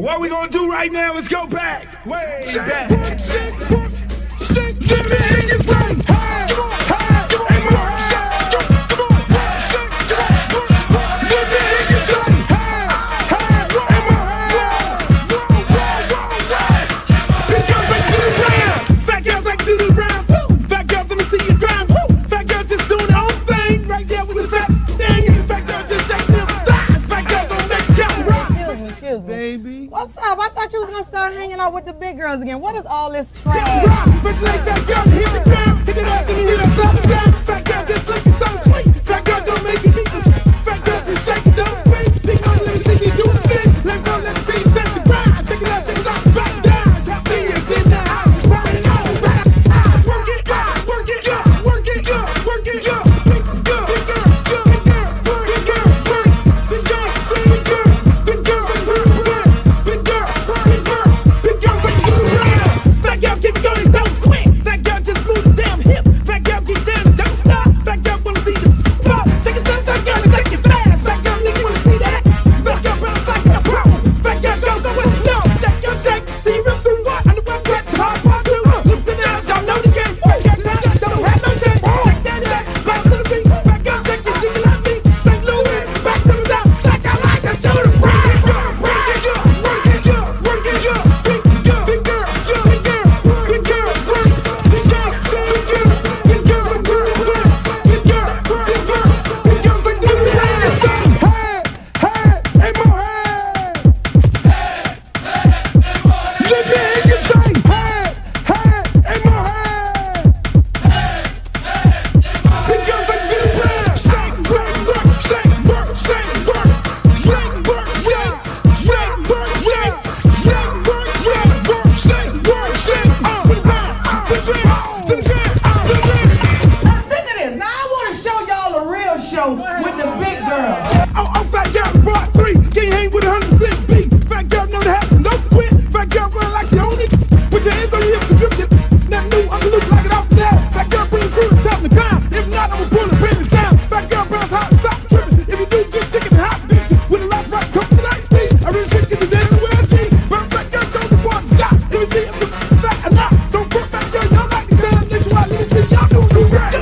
What we gonna do right now is go back, way back. Shake, give me your thing. Hey, come on, hey, come on, shake, come on, shake, give me your thing. Hey, big girls like to do the round, fat girls like to do the round. Fat girls, let me see you grind. Fat girls just doing their own thing right there with the fat thing. Fat girls just shaking them thighs. Fat girls don't make it count. Excuse me. Baby. What's up? I thought you was gonna start hanging out with the big girls again. What is all this trash? Fat girl, hit the ground, hit it up, and you hear that sound. Fat girl just looking so sweet. Fat girl don't make it deep. Fat girl just shake it, don't break. Big girl, let me see you do a spin. Let go, let me see you touch the ground. Shake it up, shake it up, back down. Drop me in the house, right now, right now. Work it, work it, work it, work it, big girl, big girl, big girl, big girl, big girl, big girl, big girl, big girl, big girl, big girls like to do the round. Fat girl, keep going, don't quit. Fat girl, just move the damn hip. Fat girl, get down, don't stop. Fat girl, wanna see the pop. Shake it, fat girl, shake it fast. Fat girl, nigga, wanna see that. Fat girl, bounce like a pro. Fat girl, go what you know. Fat girl, shake till you rip through what? Underwear, pets, hard part two. Lips and eyes, y'all know the game. Fat girl, don't have no shame. Shake that ass, bounce to the beat. Fat girl, shake it, jiggle like me. St. Louis, back to the top. Like I like to do the round. Work it, work it, work it, big girl, big girl, big girl, big girl, big girl, big girl, big girl, big girl, big girl, big girls like to do the round. Hey, hey, more hey. Let me hear you say, hey, more hey. Big girls like to do the round. Shake, work, shake, work, shake, work, shake, work, shake, shake, work, shake, shake, work, shake, work, shake, work, shake. To the ground, to the ground, to the ground, to the ground. I'm sick of this. Now I want to show y'all a real show with the big girls. Oh, fat girl, part 3. Can't hang with 100% beat. Fat girl know that happen, no quit. Fat girl run like you own it. Put your hands on your hips and grip it. That new Uncle Luke like it off the net. Fat girl bring the crew to top the ground. If not, I'ma pull the business down. Fat girl bounce hot, stop tripping. If you do, get chicken and hot bitch. With a life right, come to the night speed. I really shit get the day in the world G. Bounce fat girl, show the boy a shot. Let me see if the fat or not. Don't put fat girl, y'all like the ground. Let you out, let me see y'all do the rap.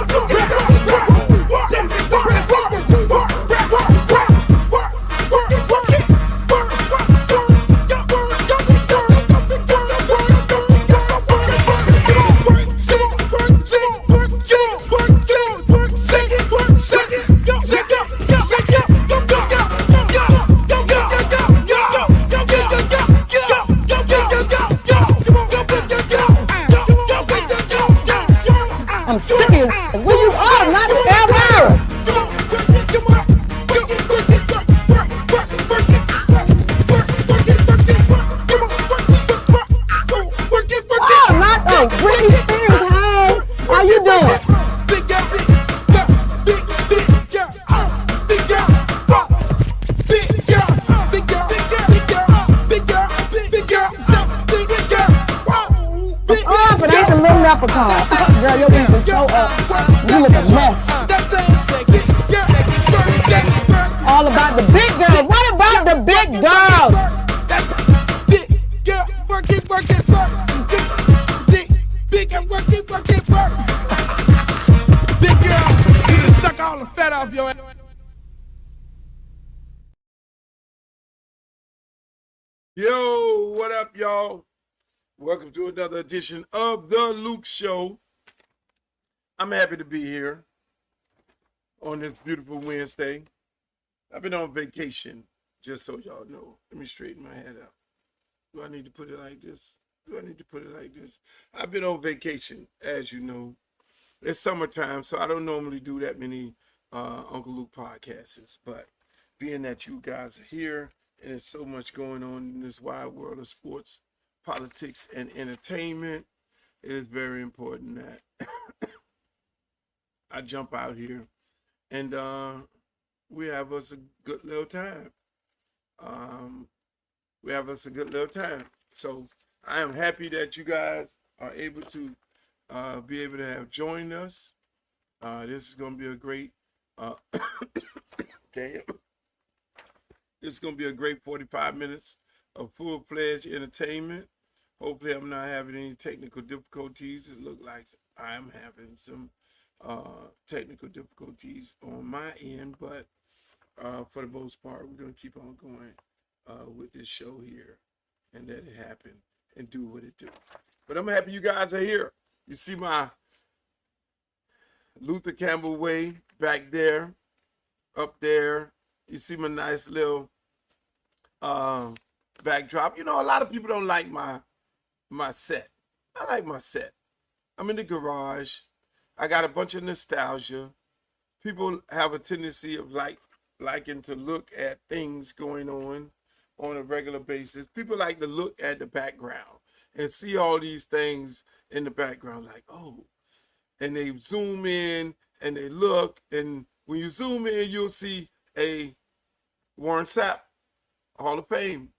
I'm serious. Where you are, not ever. Oh, not the Britney Spears. Hey, how you doing? Big girl, big girl, big girl, big girl, big girl, big girl, big girl, big girl, big girl, big girl, big girl. Oh, but ain't the little leprechaun. Girl, your wings are so up. You look a mess. All about the big girls. What about the big girls? Big girl, work it, work it, work. Big girl, work it, work it, work. Big girl, you done suck all the fat off your ass. Yo, what up, y'all? Welcome to another edition of The Luke Show. I'm happy to be here on this beautiful Wednesday. I've been on vacation, just so y'all know. Let me straighten my head out. Do I need to put it like this? Do I need to put it like this? I've been on vacation, as you know. It's summertime, so I don't normally do that many Uncle Luke podcasts. But being that you guys are here, and there's so much going on in this wide world of sports, politics, and entertainment, it is very important that I jump out here and we have us a good little time. So I am happy that you guys are able to have joined us. This is going to be a great damn. This is going to be a great 45 minutes of full-fledged entertainment. Hopefully, I'm not having any technical difficulties. It looks like I'm having some technical difficulties on my end, but for the most part, we're going to keep on going with this show here and let it happen and do what it do. But I'm happy you guys are here. You see my Luther Campbell Way back there, up there. You see my nice little backdrop. You know, a lot of people don't like my set. I like my set. I'm in the garage. I got a bunch of nostalgia. People have a tendency of liking to look at things going on a regular basis. People like to look at the background and see all these things in the background like, oh, and they zoom in and they look, and when you zoom in, you'll see a Warren Sapp Hall of Fame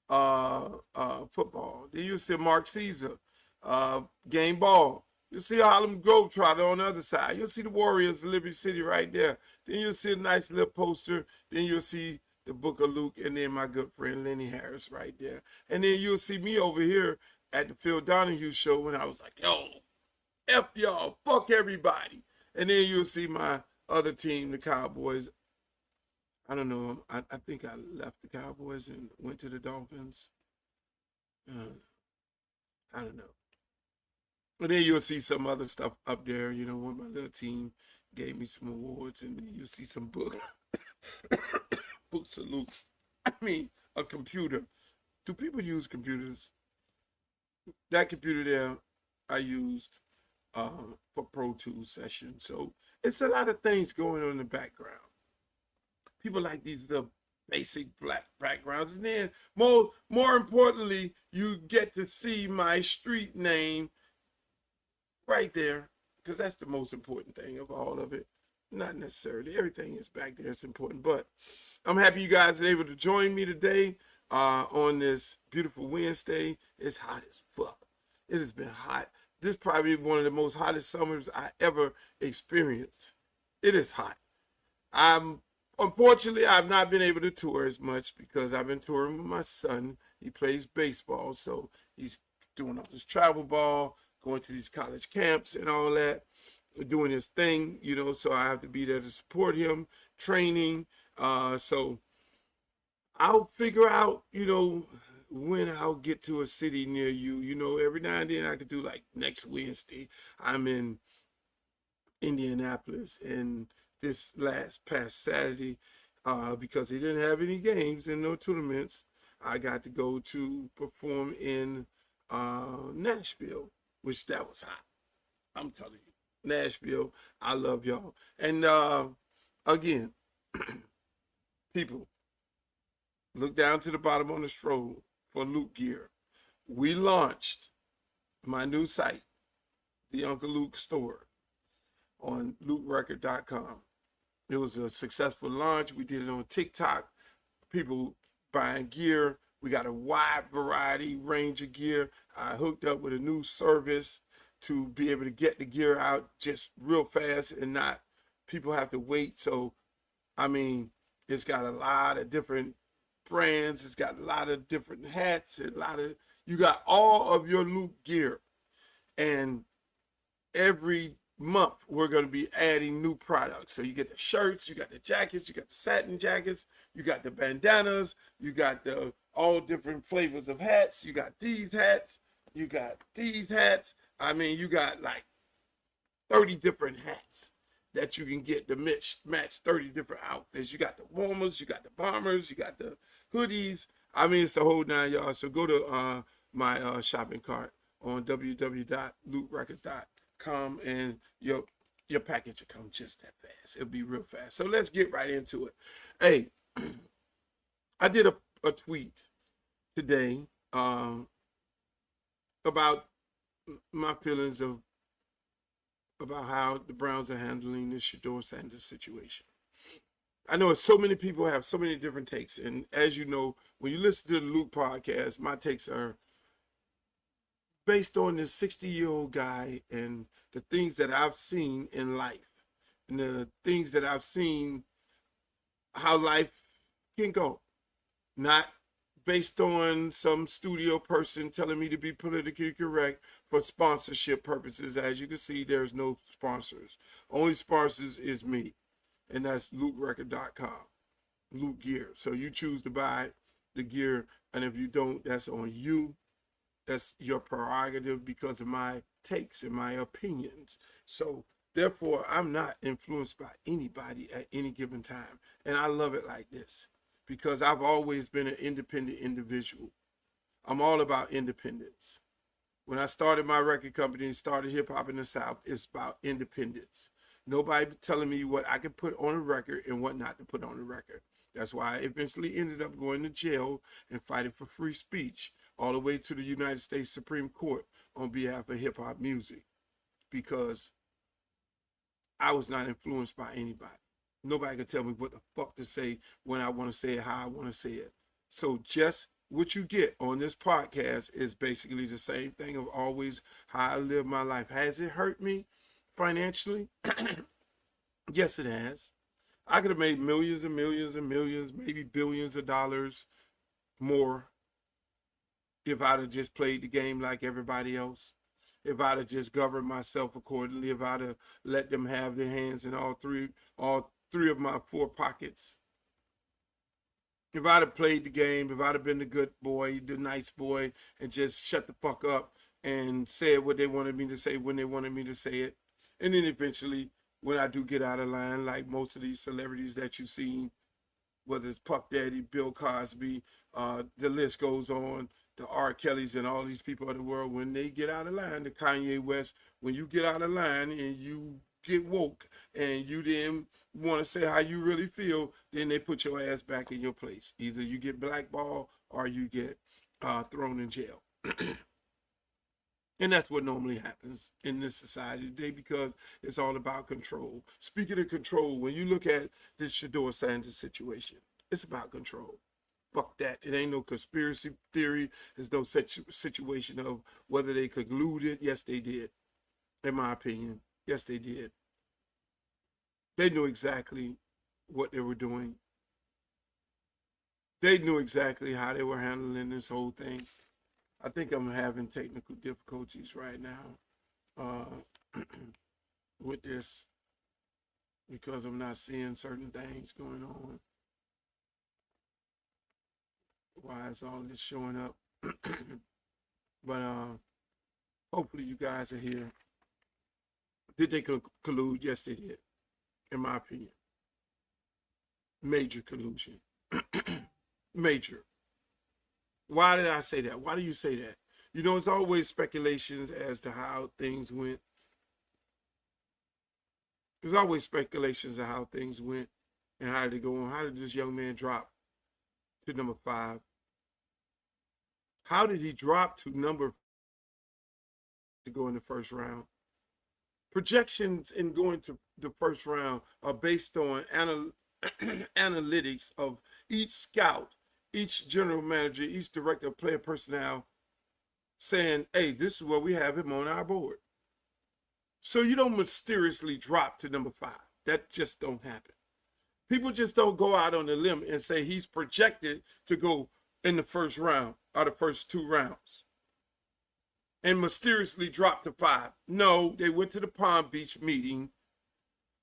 football. Then you'll see Mark Caesar game ball. You'll see Harlem Globetrotter on the other side. You'll see the Warriors of Liberty City right there. Then you'll see a nice little poster. Then you'll see the Book of Luke, and then my good friend Lenny Harris right there. And then you'll see me over here at the Phil Donahue show when I was like, yo, F y'all, fuck everybody. And then you'll see my other team, the Cowboys. I don't know. I think I left the Cowboys and went to the Dolphins. I don't know. But then you'll see some other stuff up there, you know, when my little team gave me some awards, and then you'll see some books of Luke. I mean, a computer. Do people use computers? That computer there I used for Pro Tools sessions. So it's a lot of things going on in the background. People like these little basic black backgrounds. And then more importantly, you get to see my street name right there, because that's the most important thing of all of it. Not necessarily. Everything is back there. It's important. But I'm happy you guys are able to join me today on this beautiful Wednesday. It's hot as fuck. It has been hot. This is probably one of the most hottest summers I ever experienced. It is hot. Unfortunately, I've not been able to tour as much because I've been touring with my son. He plays baseball, so he's doing all this travel ball, going to these college camps and all that, doing his thing, you know, so I have to be there to support him, training. So I'll figure out, you know, when I'll get to a city near you. You know, every now and then I could do, like next Wednesday, I'm in Indianapolis, and this past Saturday, because they didn't have any games and no tournaments, I got to go to perform in Nashville, which that was hot. I'm telling you, Nashville, I love y'all. And again, people, look down to the bottom on the stroll for Luke gear. We launched my new site, the Uncle Luke store, on LukeRecord.com. It was a successful launch. We did it on TikTok. People buying gear. We got a wide variety range of gear. I hooked up with a new service to be able to get the gear out just real fast and not people have to wait. So, I mean, it's got a lot of different brands. It's got a lot of different hats. You got all of your Luke gear. And every month we're going to be adding new products. So you get the shirts, you got the jackets, you got the satin jackets, you got the bandanas, you got the all different flavors of hats, you got these hats, you got these hats. I mean, you got like 30 different hats that you can get to match 30 different outfits. You got the warmers, you got the bombers, you got the hoodies. I mean, it's the whole 9 yards. So go to my shopping cart on www.lukerecords.com, and your package will come just that fast. It'll be real fast. So let's get right into it. Hey, I did a tweet today about my feelings about how the Browns are handling this Dora Sanders situation. I know so many people have so many different takes, and as you know, when you listen to the Luke podcast, my takes are based on this 60-year-old guy and the things that I've seen in life and the things that I've seen how life can go. Not based on some studio person telling me to be politically correct for sponsorship purposes. As you can see, there's no sponsors. Only sponsors is me, and that's LukeRecord.com, Luke Gear. So you choose to buy the gear, and if you don't, that's on you. That's your prerogative because of my takes and my opinions. So therefore, I'm not influenced by anybody at any given time. And I love it like this because I've always been an independent individual. I'm all about independence. When I started my record company and started hip hop in the South, it's about independence. Nobody telling me what I could put on a record and what not to put on a record. That's why I eventually ended up going to jail and fighting for free speech all the way to the United States Supreme Court on behalf of hip hop music, because I was not influenced by anybody. Nobody can tell me what the fuck to say when I want to say it, how I want to say it. So just what you get on this podcast is basically the same thing of always how I live my life. Has it hurt me financially? Yes, it has. I could have made millions and millions and millions, maybe billions of dollars more if I'd have just played the game like everybody else. If I'd have just governed myself accordingly, if I'd have let them have their hands in all three of my four pockets. If I'd have played the game, if I'd have been the good boy, the nice boy, and just shut the fuck up and said what they wanted me to say when they wanted me to say it. And then eventually, when I do get out of line, like most of these celebrities that you've seen, whether it's Puff Daddy, Bill Cosby, the list goes on, the R. Kellys and all these people of the world, when they get out of line, the Kanye West, when you get out of line and you get woke and you then want to say how you really feel, then they put your ass back in your place. Either you get blackballed or you get thrown in jail. And that's what normally happens in this society today because it's all about control. Speaking of control, when you look at this Dora Sanders situation, it's about control. Fuck that. It ain't no conspiracy theory. There's no situation of whether they colluded. Yes, they did. In my opinion. Yes, they did. They knew exactly what they were doing. They knew exactly how they were handling this whole thing. I think I'm having technical difficulties right now with this because I'm not seeing certain things going on. Why is all this showing up? But hopefully you guys are here. Did they collude? Yes, they did, in my opinion. Major collusion. Major. Why did I say that? Why do you say that? You know, it's always speculations as to how things went. There's always speculations of how things went and how did it go on. How did this young man drop to number 5? How did he drop to number to go in the first round? Projections in going to the first round are based on analytics of each scout, each general manager, each director of player personnel saying, hey, this is where we have him on our board. So you don't mysteriously drop to number 5. That just don't happen. People just don't go out on a limb and say he's projected to go in the first round or the first 2 rounds and mysteriously drop to 5. No, they went to the Palm Beach meeting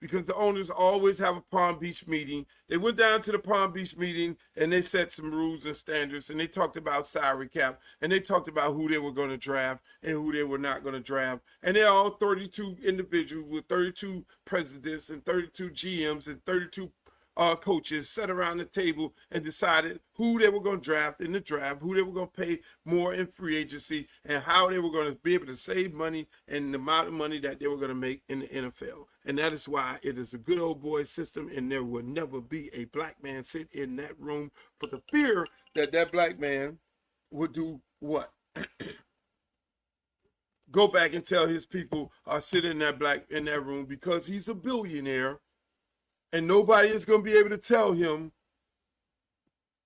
because the owners always have a Palm Beach meeting. They went down to the Palm Beach meeting and they set some rules and standards and they talked about salary cap and they talked about who they were going to draft and who they were not going to draft. And they're all 32 individuals with 32 presidents and 32 GMs and 32 coaches sat around the table and decided who they were going to draft in the draft, who they were going to pay more in free agency, and how they were going to be able to save money and the amount of money that they were going to make in the NFL. And that is why it is a good old boy system, and there will never be a black man sit in that room for the fear that that black man would do what? Go back and tell his people sit in that room because he's a billionaire. And nobody is going to be able to tell him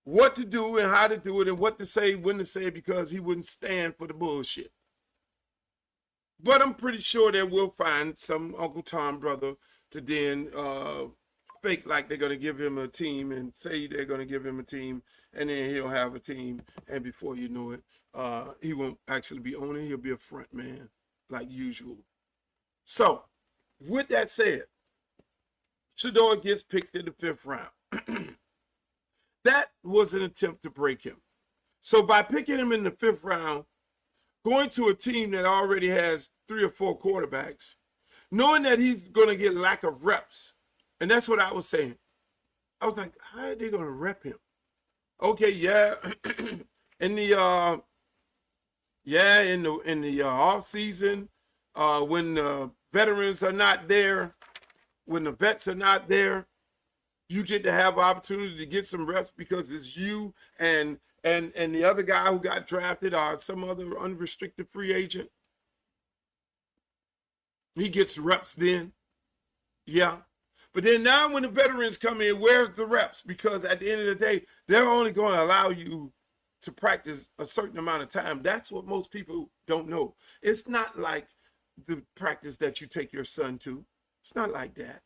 what to do and how to do it and what to say, when to say it, because he wouldn't stand for the bullshit. But I'm pretty sure that we'll find some Uncle Tom brother to then fake like they're going to give him a team and say they're going to give him a team and then he'll have a team, and before you know it, he won't actually be owning. He'll be a front man like usual. So, with that said, Shedeur gets picked in the 5th round. That was an attempt to break him. So by picking him in the 5th round, going to a team that already has 3 or 4 quarterbacks, knowing that he's going to get lack of reps, and that's what I was saying. I was like, how are they going to rep him? Okay, yeah, in the off season, when the veterans are not there, when the vets are not there, you get to have opportunity to get some reps because it's you and the other guy who got drafted or some other unrestricted free agent. He gets reps then. Yeah. But then now when the veterans come in, where's the reps? Because at the end of the day, they're only going to allow you to practice a certain amount of time. That's what most people don't know. It's not like the practice that you take your son to. It's not like that.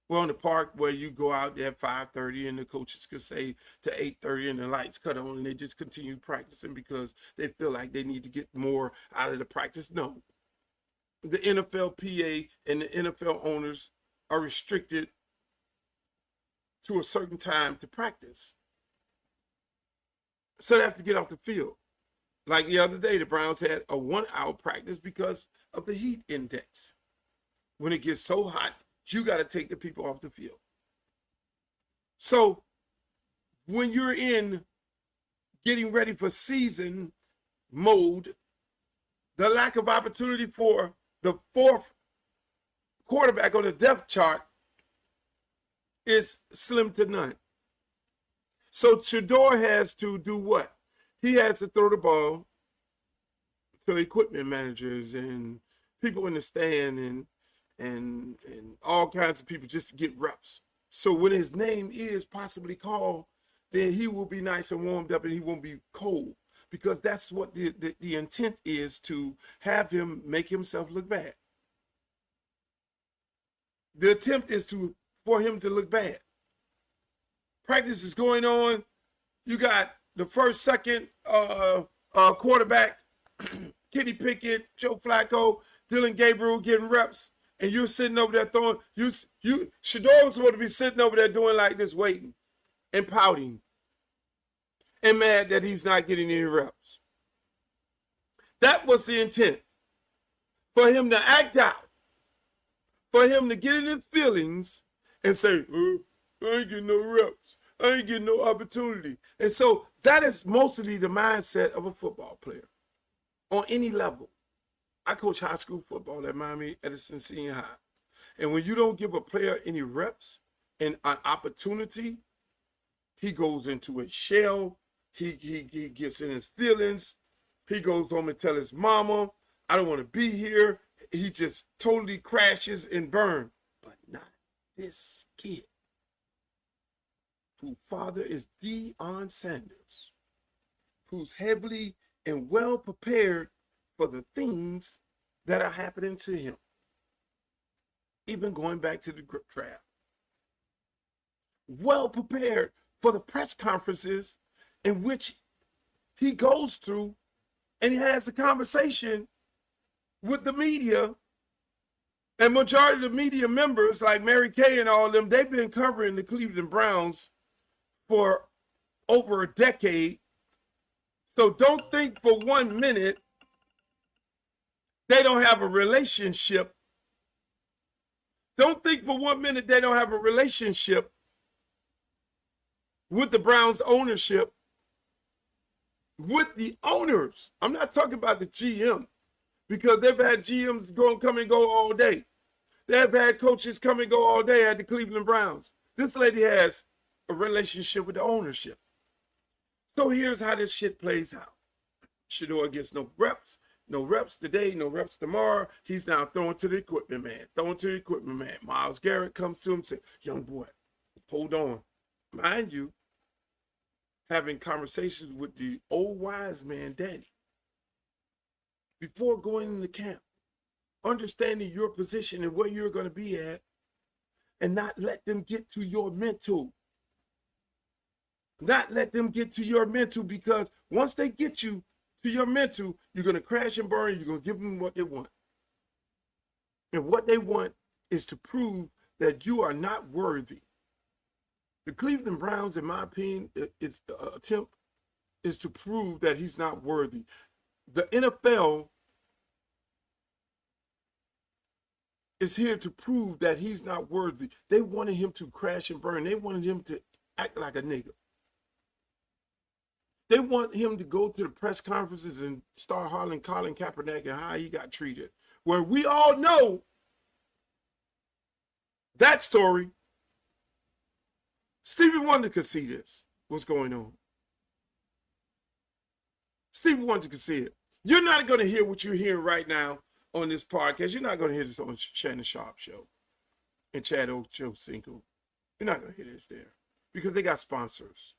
We're on the park where you go out there at 5:30 and the coaches could say to 8:30 and the lights cut on and they just continue practicing because they feel like they need to get more out of the practice. No. The NFLPA and the NFL owners are restricted to a certain time to practice. So they have to get off the field. Like the other day, the Browns had a 1-hour practice because of the heat index. When it gets so hot, you got to take the people off the field. So when you're in getting ready for season mode, the lack of opportunity for the 4th quarterback on the depth chart is slim to none. So Shedeur has to do what? He has to throw the ball to equipment managers and people in the stand and all kinds of people just to get reps. So when his name is possibly called, then he will be nice and warmed up and he won't be cold, because that's what the intent is, to have him make himself look bad. The attempt is for him to look bad. Practice is going on. You got the first, second quarterback, Kenny Pickett, Joe Flacco, Dylan Gabriel getting reps, and you're sitting over there throwing. Shedeur was supposed to be sitting over there doing like this, waiting and pouting and mad that he's not getting any reps. That was the intent, for him to act out, for him to get in his feelings and say, I ain't getting no reps. I ain't getting no opportunity. And so that is mostly the mindset of a football player on any level. I coach high school football at Miami Edison Senior High. And when you don't give a player any reps and an opportunity, he goes into a shell. He gets in his feelings. He goes home and tells his mama, I don't want to be here. He just totally crashes and burns. But not this kid, whose father is Dora Sanders, who's heavily and well prepared for the things that are happening to him. Even going back to the draft. Well prepared for the press conferences in which he goes through and he has a conversation with the media. And majority of the media members, like Mary Kay and all of them, they've been covering the Cleveland Browns for over a decade. So don't think for 1 minute they don't have a relationship. Don't think for 1 minute they don't have a relationship with the Browns ownership, with the owners. I'm not talking about the GM, because they've had GMs come and go all day. They've had coaches come and go all day at the Cleveland Browns. This lady has a relationship with the ownership. So here's how this shit plays out. Shedeur gets no reps today, no reps tomorrow. He's now throwing to the equipment man. Myles Garrett comes to him and says, young boy, hold on. Mind you, having conversations with the old wise man daddy before going into camp, understanding your position and where you're going to be at, and not let them get to your mental. Not let them get to your mental, because once they get you to your mental, you're going to crash and burn. You're going to give them what they want. And what they want is to prove that you are not worthy. The Cleveland Browns, in my opinion, its attempt is to prove that he's not worthy. The NFL is here to prove that he's not worthy. They wanted him to crash and burn. They wanted him to act like a nigga. They want him to go to the press conferences and start hollering Colin Kaepernick and how he got treated. Where we all know that story. Stevie Wonder could see this, what's going on. Stevie Wonder could see it. You're not going to hear what you're hearing right now on this podcast. You're not going to hear this on Shannon Sharp Show and Chad Ochocinco. You're not going to hear this there because they got sponsors.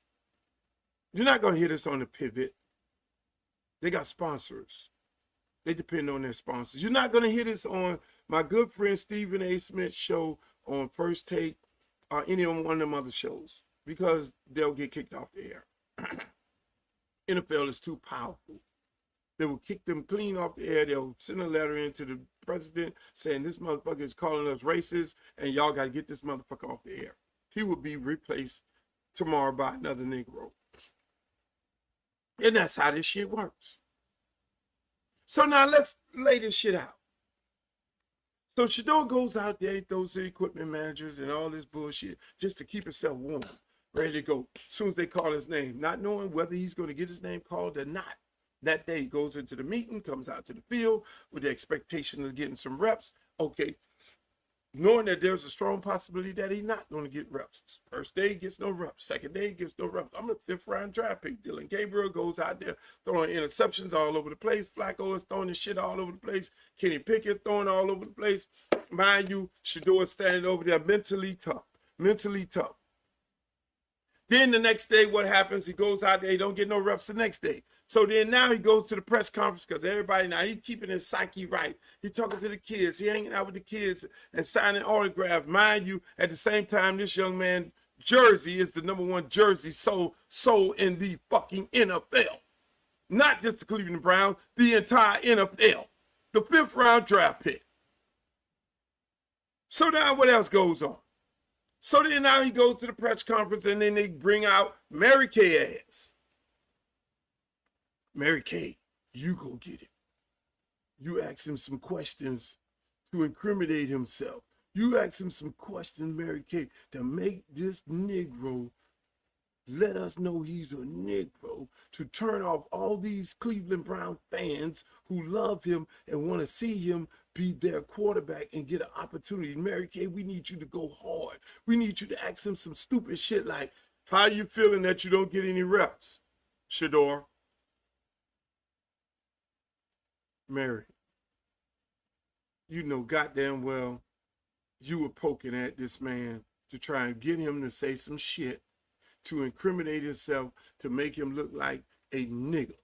You're not going to hear this on the Pivot. They got sponsors. They depend on their sponsors. You're not going to hear this on my good friend Stephen A. Smith's show on First Take or any of one of them other shows because they'll get kicked off the air. NFL is too powerful. They will kick them clean off the air. They'll send a letter in to the president saying this motherfucker is calling us racist and y'all got to get this motherfucker off the air. He will be replaced tomorrow by another Negro. And that's how this shit works. So now let's lay this shit out. So Shador goes out there, throws the equipment managers and all this bullshit just to keep himself warm, ready to go as soon as they call his name, not knowing whether he's going to get his name called or not. That day he goes into the meeting, comes out to the field with the expectation of getting some reps. Okay, knowing that there's a strong possibility that he's not going to get reps. First day he gets no reps. Second day he gets no reps. I'm a 5th round draft pick. Dylan Gabriel goes out there throwing interceptions all over the place. Flacco is throwing his shit all over the place. Kenny Pickett throwing all over the place. Mind you, Shador is standing over there mentally tough. Mentally tough. Then the next day, what happens? He goes out there, he don't get no reps the next day. So then now he goes to the press conference because everybody now, he's keeping his psyche right. He's talking to the kids. He hanging out with the kids and signing autographs. Mind you, at the same time, this young man, jersey is the #1 jersey sold in the fucking NFL. Not just the Cleveland Browns, the entire NFL. The 5th round draft pick. So now what else goes on? So then now he goes to the press conference and then they bring out Mary Kay ass. Mary Kay, you go get it. You ask him some questions to incriminate himself. You ask him some questions, Mary Kay, to make this Negro let us know he's a Negro, to turn off all these Cleveland Brown fans who love him and want to see him be their quarterback and get an opportunity. Mary Kay, we need you to go hard. We need you to ask him some stupid shit like, how are you feeling that you don't get any reps, Shador? Mary, you know goddamn well you were poking at this man to try and get him to say some shit, to incriminate himself, to make him look like a nigga.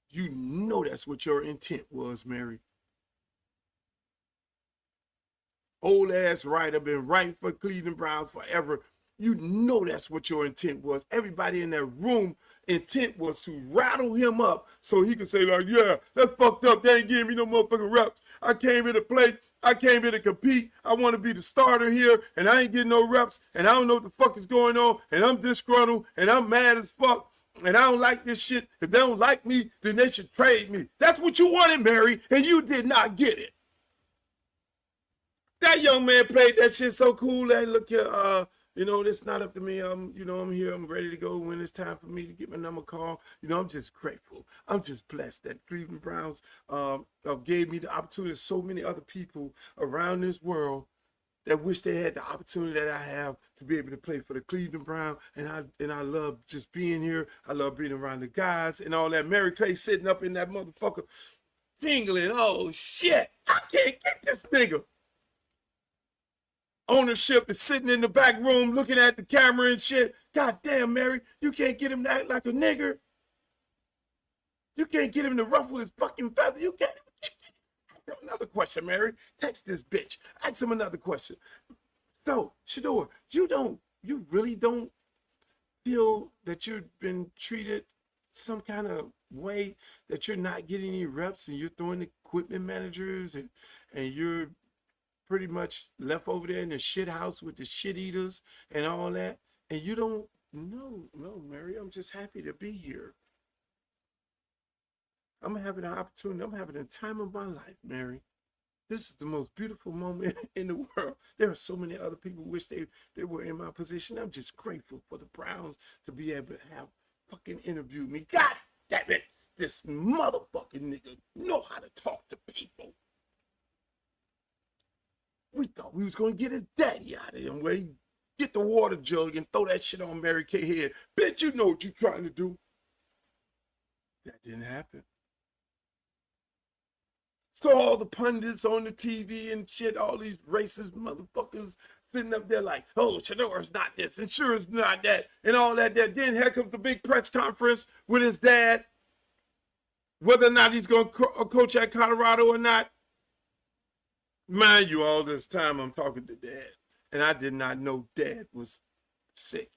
You know that's what your intent was, Mary. Old ass writer, been writing for Cleveland Browns forever. You know that's what your intent was. Everybody in that room intent was to rattle him up so he could say like, yeah, that's fucked up. They ain't giving me no motherfucking reps. I came here to play. I came here to compete. I want to be the starter here, and I ain't getting no reps, and I don't know what the fuck is going on, and I'm disgruntled, and I'm mad as fuck, and I don't like this shit. If they don't like me, then they should trade me. That's what you wanted, Mary, and you did not get it. That young man played that shit so cool. Hey, look here, you know, it's not up to me. I'm here. I'm ready to go when it's time for me to get my number called. You know, I'm just grateful. I'm just blessed that Cleveland Browns gave me the opportunity. So many other people around this world that wish they had the opportunity that I have to be able to play for the Cleveland Browns. And I love just being here. I love being around the guys and all that. Mary Clay sitting up in that motherfucker tingling. Oh, shit. I can't get this nigga. Ownership is sitting in the back room looking at the camera and shit. God damn, Mary, you can't get him to act like a nigger. You can't get him to ruffle his fucking feather. You can't. Ask him another question, Mary. Text this bitch. Ask him another question. So, Shador, you really don't feel that you've been treated some kind of way, that you're not getting any reps and you're throwing equipment managers and you're pretty much left over there in the shit house with the shit eaters and all that, and you don't know? No, Mary, I'm just happy to be here. I'm having an opportunity. I'm having the time of my life, Mary. This is the most beautiful moment in the world. There are so many other people who wish they were in my position. I'm just grateful for the Browns to be able to have fucking interviewed me. God damn it. This motherfucking nigga know how to talk to people. We thought we was going to get his daddy out of him where he get the water jug and throw that shit on Mary Kay head. Bitch, you know what you trying to do. That didn't happen. So all the pundits on the TV and shit, all these racist motherfuckers sitting up there like, oh, Shadora's not this and sure is not that and all that. Then here comes the big press conference with his dad, whether or not he's going to coach at Colorado or not. Mind you, all this time I'm talking to Dad, and I did not know Dad was sick.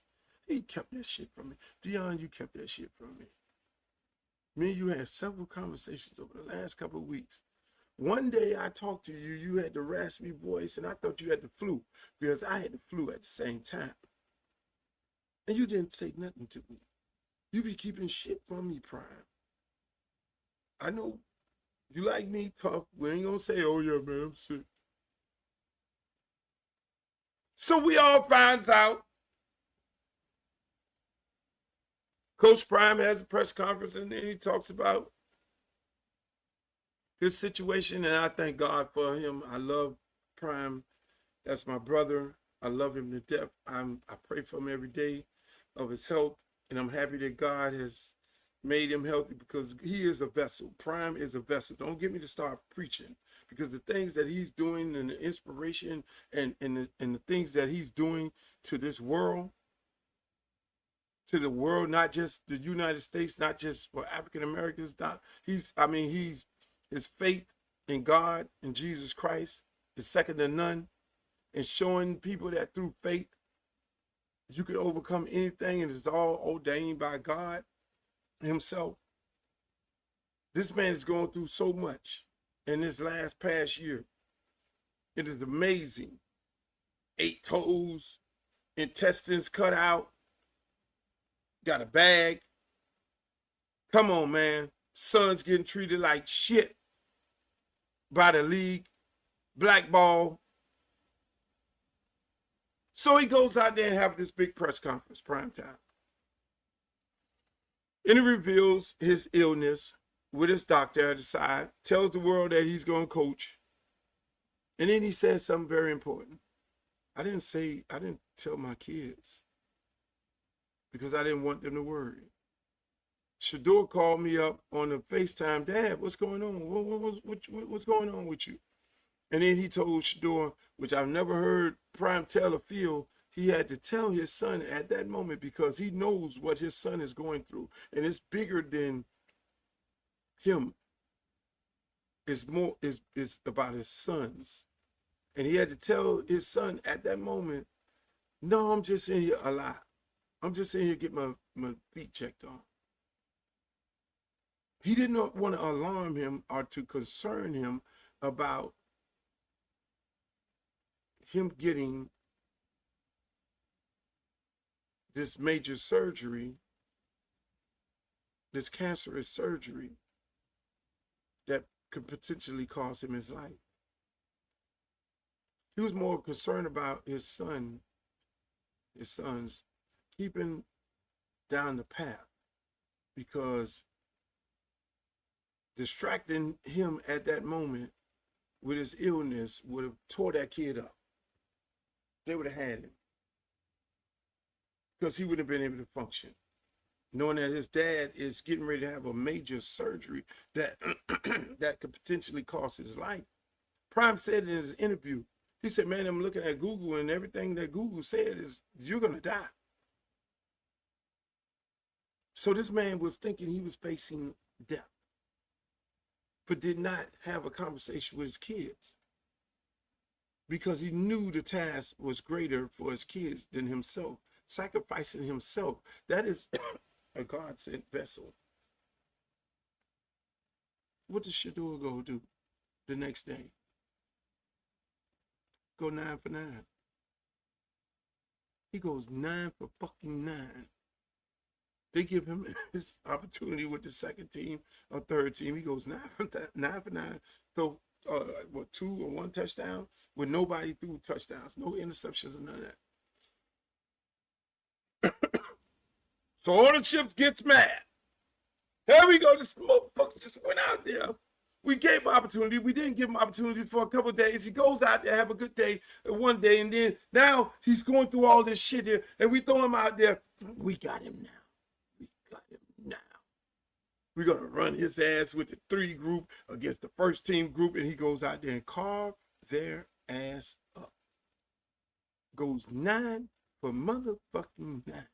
He kept that shit from me. Dion, you kept that shit from me. Me and you had several conversations over the last couple of weeks. One day I talked to you, you had the raspy voice, and I thought you had the flu because I had the flu at the same time. And you didn't say nothing to me. You be keeping shit from me, Prime. I know you like me tough. We ain't gonna say, oh yeah, man, I'm sick. So we all finds out. Coach Prime has a press conference and then he talks about his situation, and I thank God for him. I love Prime. That's my brother. I love him to death. I pray for him every day of his health, and I'm happy that God has made him healthy because he is a vessel. Prime is a vessel. Don't get me to start preaching, because the things that he's doing and the inspiration and the things that he's doing to this world, to the world, not just the United States, not just for African Americans. His faith in God and Jesus Christ is second to none, and showing people that through faith you can overcome anything, and it's all ordained by God himself. This man is going through so much in this past year. It is amazing. 8 toes, intestines cut out, got a bag. Come on, man. Son's getting treated like shit by the league, blackball. So he goes out there and have this big press conference, prime time. And he reveals his illness with his doctor at the side, tells the world that he's going to coach. And then he says something very important. I didn't tell my kids because I didn't want them to worry. Shador called me up on the FaceTime, Dad, what's going on? What's going on with you? And then he told Shador, which I've never heard Prime tell or feel, he had to tell his son at that moment because he knows what his son is going through. And it's bigger than him. It's about his sons. And he had to tell his son at that moment, no, I'm just in here alive. I'm just in here get my feet checked on. He did not want to alarm him or to concern him about him getting this major surgery, this cancerous surgery that could potentially cost him his life. He was more concerned about his sons keeping down the path, because distracting him at that moment with his illness would have tore that kid up. They would have had him, because he wouldn't have been able to function, knowing that his dad is getting ready to have a major surgery that that could potentially cost his life. Prime said in his interview, he said, man, I'm looking at Google and everything that Google said is you're going to die. So this man was thinking he was facing death, but did not have a conversation with his kids because he knew the task was greater for his kids than himself. sacrificing himself. That is a God-sent vessel. What does Shador go do the next day? Go 9 for 9. He goes 9 for fucking 9. They give him his opportunity with the second team or third team. He goes 9 for 9. So, 2 or 1 touchdown with nobody threw touchdowns, no interceptions or none of that. So ownership gets mad. Here we go. This motherfucker just went out there. We gave him opportunity. We didn't give him opportunity for a couple of days. He goes out there, have a good day one day, and then now he's going through all this shit here, and we throw him out there. We got him now. We got him now. We're going to run his ass with the 3 group against the first team group, and he goes out there and carve their ass up. Goes 9 for motherfucking 9.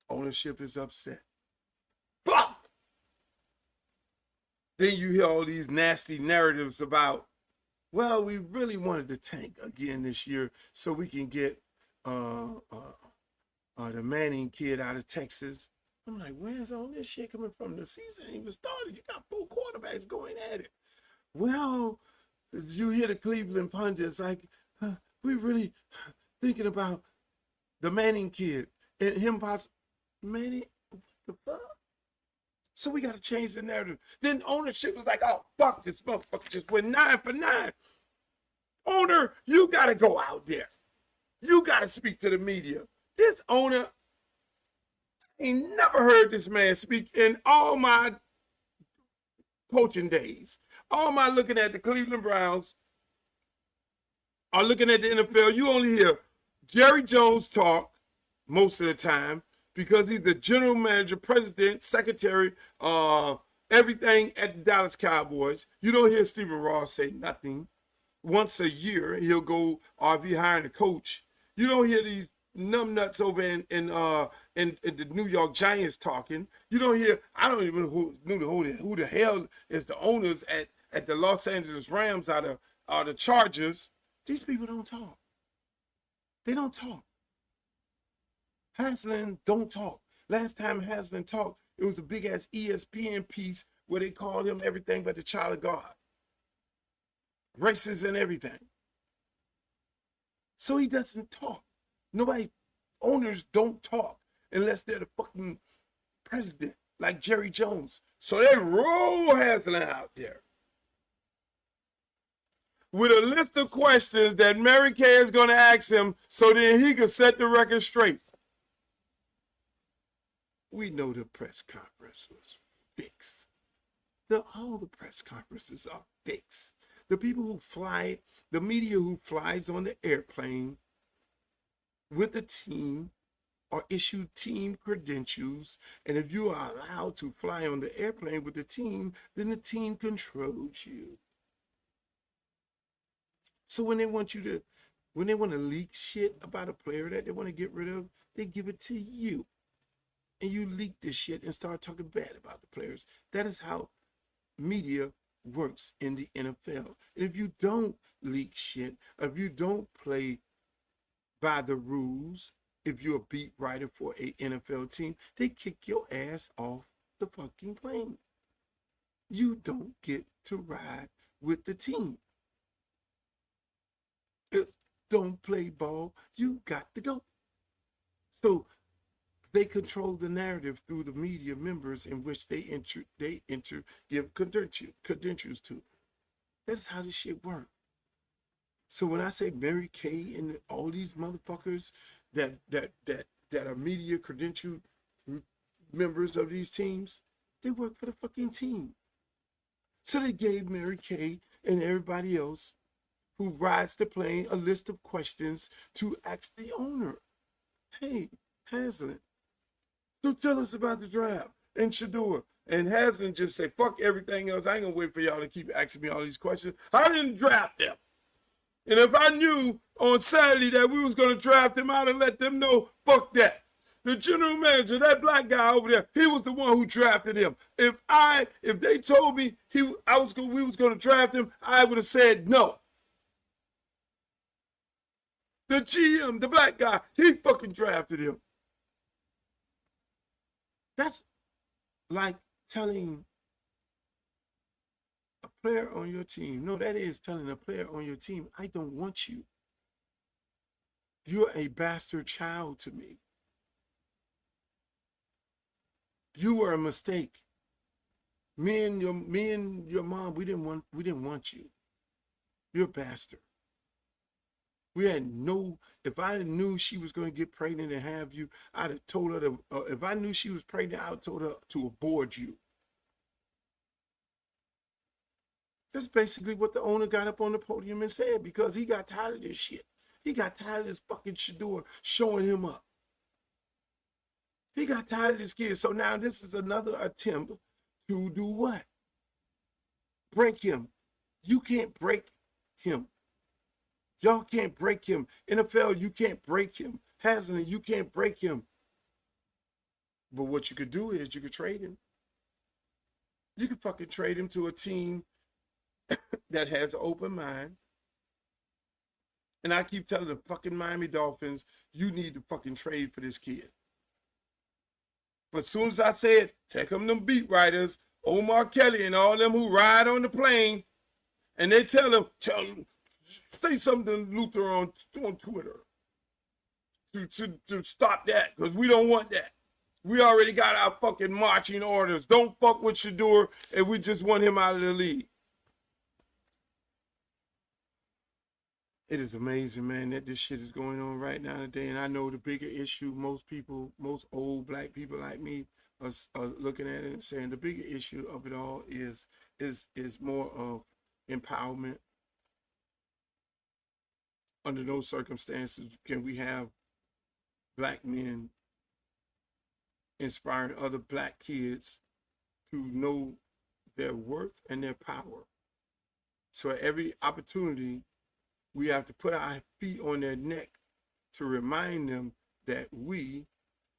Ownership is upset. Fuck! Then you hear all these nasty narratives about, well, we really wanted to tank again this year so we can get the Manning kid out of Texas. I'm like, where's all this shit coming from? The season ain't even started. You got 4 quarterbacks going at it. Well, you hear the Cleveland pundits like, we really thinking about the Manning kid and him possibly. Manning, what the fuck? So we got to change the narrative. Then ownership was like, oh, fuck, this motherfucker just went 9 for 9. Owner, you got to go out there. You got to speak to the media. This owner, ain't never heard this man speak in all my coaching days. All my looking at the Cleveland Browns or looking at the NFL, you only hear Jerry Jones talk most of the time, because he's the general manager, president, secretary, everything at the Dallas Cowboys. You don't hear Stephen Ross say nothing. Once a year, he'll go, or if he's hiring a coach. You don't hear these numbnuts over in the New York Giants talking. You don't hear, I don't even know who the hell is the owners at the Los Angeles Rams or the Chargers. These people don't talk. They don't talk. Haslam don't talk. Last time Haslam talked, it was a big-ass ESPN piece where they called him everything but the child of God. Racist and everything. So he doesn't talk. Owners don't talk unless they're the fucking president, like Jerry Jones. So they roll Haslam out there with a list of questions that Mary Kay is going to ask him so then he can set the record straight. We know the press conference was fixed. All the press conferences are fixed. The people who fly, the media who flies on the airplane with the team are issued team credentials. And if you are allowed to fly on the airplane with the team, then the team controls you. So when they want to leak shit about a player that they want to get rid of, they give it to you. And you leak this shit and start talking bad about the players. That is how media works in the NFL. And if you don't leak shit, if you don't play by the rules, if you're a beat writer for a NFL team, they kick your ass off the fucking plane. You don't get to ride with the team. Don't play ball, you got to go. So they control the narrative through the media members in which they give credentials to. That's how this shit works. So when I say Mary Kay and all these motherfuckers that are media credentialed members of these teams, they work for the fucking team. So they gave Mary Kay and everybody else who rides the plane a list of questions to ask the owner. Hey, Haslam, so tell us about the draft and Shador. And Haslam just say, fuck everything else. I ain't gonna wait for y'all to keep asking me all these questions. I didn't draft them. And if I knew on Saturday that we was gonna draft him, I'd have let them know, fuck that. The general manager, that black guy over there, he was the one who drafted him. If they told me we was gonna draft him, I would have said no. The GM, the black guy, he fucking drafted him. That's like telling a player on your team, no, that is telling a player on your team, I don't want you. You're a bastard child to me. You were a mistake. Me and your mom, we didn't want you. You're a bastard. We had no, if I knew she was going to get pregnant and have you, I'd have told her to, if I knew she was pregnant, I would have told her to abort you. That's basically what the owner got up on the podium and said, because he got tired of this shit. He got tired of this fucking Shador showing him up. He got tired of this kid. So now this is another attempt to do what? Break him. You can't break him. Y'all can't break him. NFL, you can't break him. Haslam, you can't break him. But what you could do is you could trade him. You could fucking trade him to a team that has an open mind. And I keep telling the fucking Miami Dolphins, you need to fucking trade for this kid. But as soon as I said, here come them beat writers, Omar Kelly and all them who ride on the plane, and they tell him, say something to Luther on Twitter to stop that, because we don't want that. We already got our fucking marching orders. Don't fuck with Shador, and we just want him out of the league. It is amazing, man, that this shit is going on right now today. And I know the bigger issue, most people, most old black people like me are looking at it and saying the bigger issue of it all is more of empowerment. Under those circumstances, can we have black men inspiring other black kids to know their worth and their power? So at every opportunity, we have to put our feet on their neck to remind them that we,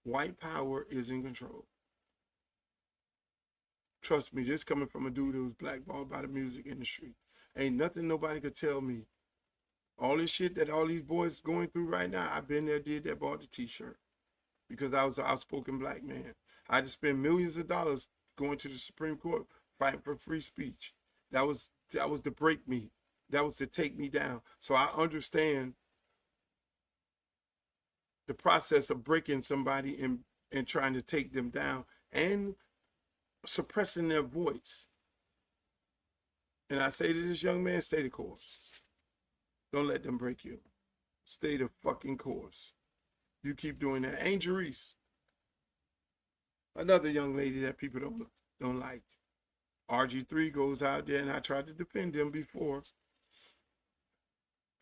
white power, is in control. Trust me, this coming from a dude who was blackballed by the music industry. Ain't nothing nobody could tell me. All this shit that all these boys going through right now, I've been there, did that, bought the t-shirt. Because I was an outspoken black man. I just spent millions of dollars going to the Supreme Court fighting for free speech. That was to break me. That was to take me down. So I understand the process of breaking somebody and trying to take them down and suppressing their voice. And I say to this young man, stay the course. Don't let them break you. Stay the fucking course. You keep doing that. Angel Reese, another young lady that people don't like. RG3 goes out there, and I tried to defend him before.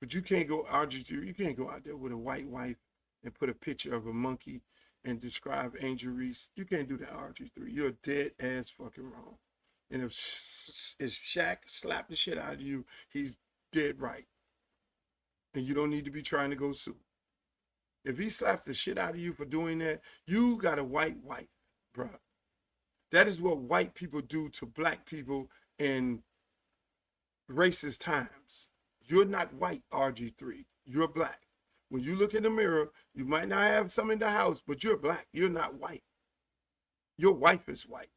But you can't go, RG3, you can't go out there with a white wife and put a picture of a monkey and describe Angel Reese. You can't do that, RG3. You're dead ass fucking wrong. And if Shaq slapped the shit out of you, he's dead right. And you don't need to be trying to go sue. If he slaps the shit out of you for doing that, you got a white wife, bruh. That is what white people do to black people in racist times. You're not white, RG3. You're black. When you look in the mirror, you might not have some in the house, but you're black. You're not white. Your wife is white.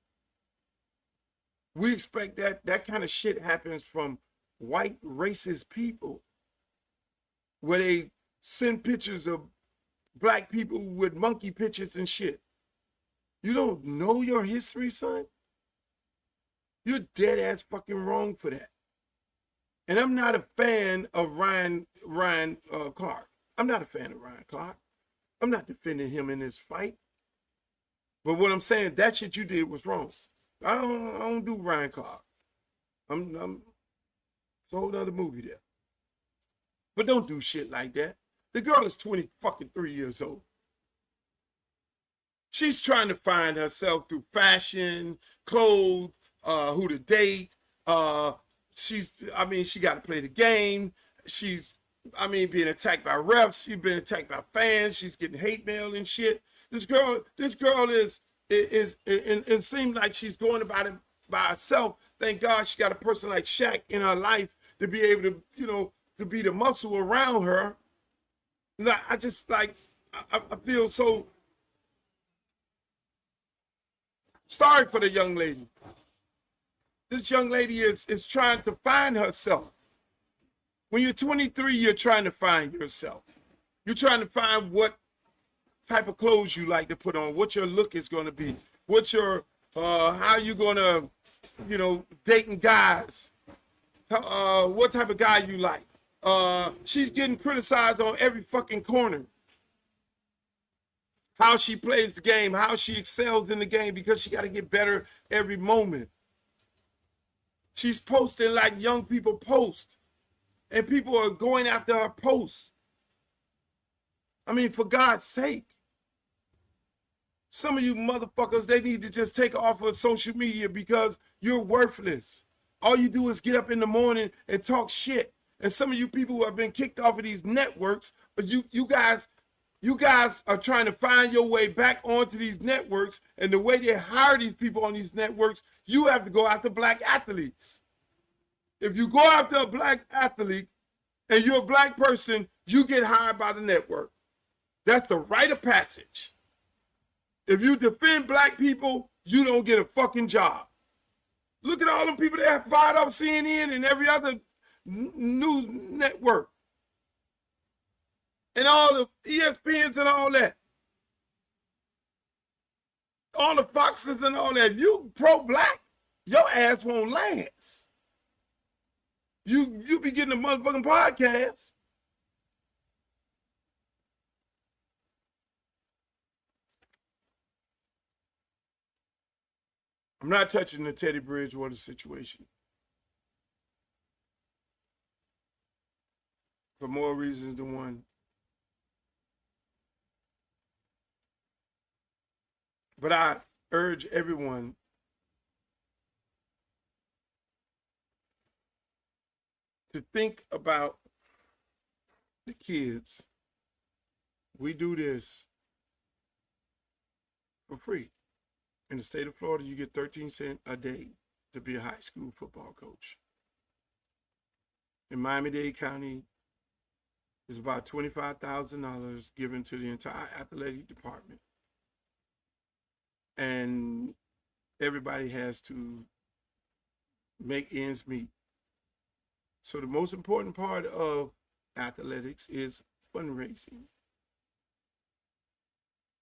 We expect that kind of shit happens from white racist people, where they send pictures of black people with monkey pictures and shit. You don't know your history, son? You're dead ass fucking wrong for that. And I'm not a fan of Ryan Clark. I'm not a fan of Ryan Clark. I'm not defending him in this fight. But what I'm saying, that shit you did was wrong. I don't do Ryan Clark. It's a whole other movie there. But don't do shit like that. The girl is 23 years old. She's trying to find herself through fashion, clothes, who to date. She got to play the game. She's being attacked by refs. She's been attacked by fans. She's getting hate mail and shit. This girl is it seems like she's going about it by herself. Thank God she got a person like Shaq in her life to be able to, to be the muscle around her. Like, I just like, I feel so sorry for the young lady. This young lady is trying to find herself. When you're 23, you're trying to find yourself. You're trying to find what type of clothes you like to put on, what your look is going to be, what your, how you going to, you know, dating guys, what type of guy you like. She's getting criticized on every fucking corner. How she plays the game, how she excels in the game, because she got to get better every moment. She's posting like young people post, and people are going after her posts. I mean, for God's sake. Some of you motherfuckers, they need to just take off of social media because you're worthless. All you do is get up in the morning and talk shit. And some of you people who have been kicked off of these networks, but you guys are trying to find your way back onto these networks, and the way they hire these people on these networks, you have to go after black athletes. If you go after a black athlete and you're a black person, you get hired by the network. That's the rite of passage. If you defend black people, you don't get a fucking job. Look at all the people that have fired up CNN and every other news network. And all the ESPNs and all that. All the Foxes and all that. If you pro-black, your ass won't last. You be getting a motherfucking podcast. I'm not touching the Teddy Bridgewater situation. For more reasons than one. But I urge everyone to think about the kids. We do this for free. In the state of Florida, you get 13 cents a day to be a high school football coach. In Miami-Dade County, it's about $25,000 given to the entire athletic department. And everybody has to make ends meet. So the most important part of athletics is fundraising.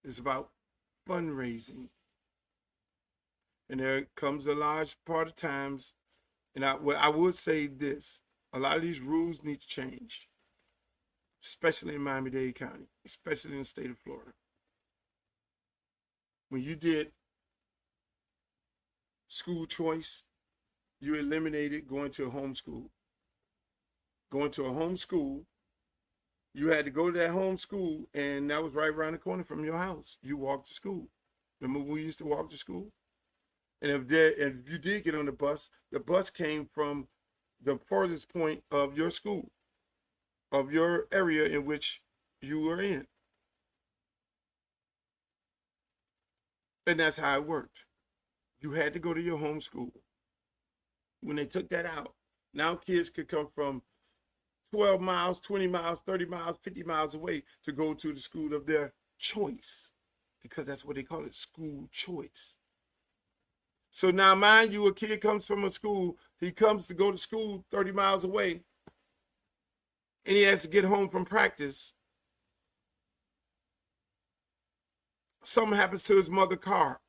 It's about fundraising. And there comes a large part of times, and I would say this, a lot of these rules need to change, especially in Miami-Dade County, especially in the state of Florida. When you did school choice, you eliminated going to a home school. Going to a home school, you had to go to that home school, and that was right around the corner from your house. You walked to school. Remember when we used to walk to school? And if you did get on the bus came from the furthest point of your school, of your area in which you were in. And that's how it worked. You had to go to your home school. When they took that out, now kids could come from 12 miles, 20 miles, 30 miles, 50 miles away to go to the school of their choice, because that's what they call it, school choice. So now, mind you, a kid comes from a school, he comes to go to school 30 miles away, and he has to get home from practice. Something happens to his mother's car.